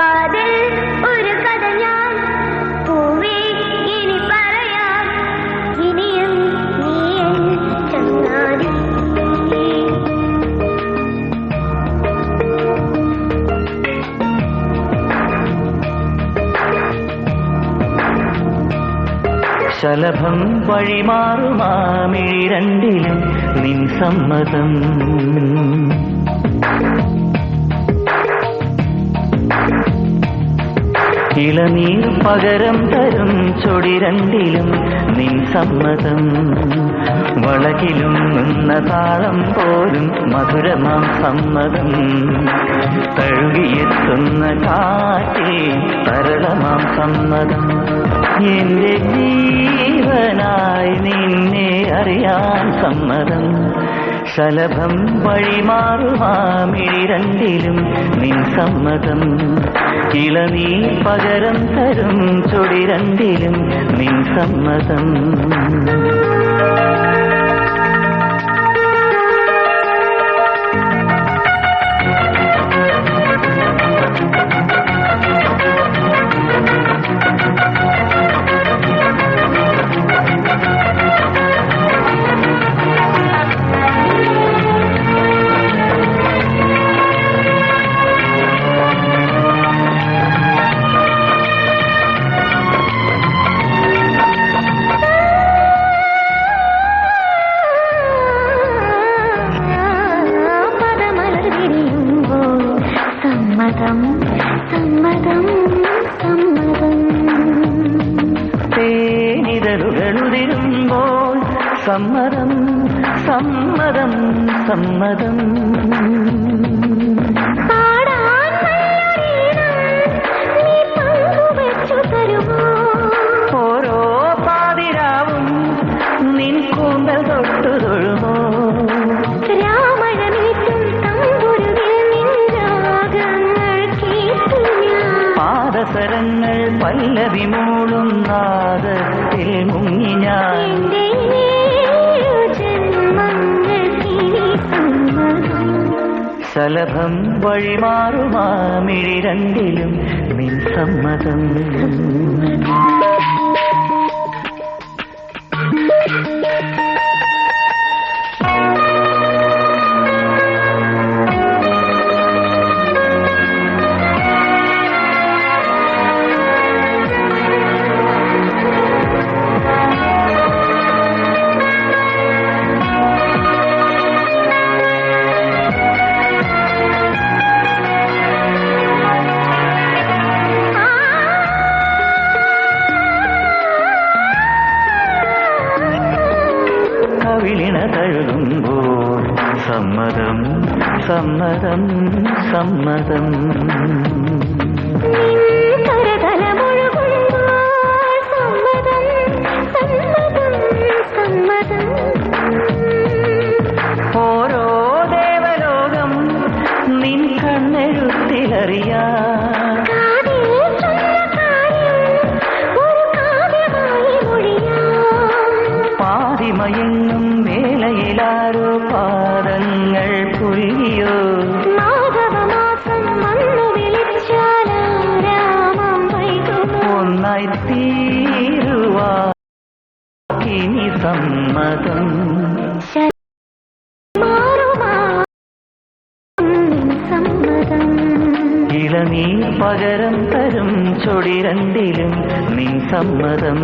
കാതിൽ ഒരു കഥ ഞാൻ പൂവേ ഇനി പറയാം ഇനിയും നീ എൻ ചങ്ങാതി ശലഭം വഴിമാറുമാമിഴി രണ്ടിലും നിൻ സമ്മതം ഇളനീർ പകരം തരും ചൊടി രണ്ടിലും നിൻ സമ്മതം വളകിലും നിന്ന താളം പോലും മധുരമാം സമ്മതം തഴുകിയെത്തുന്ന കാറ്റേ തരളമാം സമ്മതം എന്റെ ജീവനായി നിന്നെ അറിയാൻ സമ്മതം ശലഭം വഴിമാറുമാമിഴി രണ്ടിലും നിൻ സമ്മതം ഇളനീ പകരം തരും ചൊടി രണ്ടിലും നിൻ സമ്മതം സമ്മതം സമ്മതം തേനിതളുകളുതിരുമ്പോൾ സമ്മതം സമ്മതം സമ്മതം ഓരോ പാതിരാവും നിൻ കൂന്തൽ തൊട്ടു തൊഴുമോ പാദസരങ്ങൾ പല്ലവി മൂളും നാദത്തിൽ മുങ്ങി ഞാൻ ശലഭം വഴിമാറുമാമിഴി രണ്ടിലും നിൻ സമ്മതം കവിളിണ തഴുകുമ്പോൾ സമ്മതം സമ്മതം സമ്മതം ഓരോ ദേവലോകം നിൻ കണ്ണെഴുത്തിലറിയാം പാതിമയങ്ങും വേളയിലാരോ പാദങ്ങൾ പുലിയോ ഒന്നായി തീരുവാനി സമ്മതം ഇളനീ പകരം തരും ചൊടി രണ്ടിലും നിൻ സമ്മതം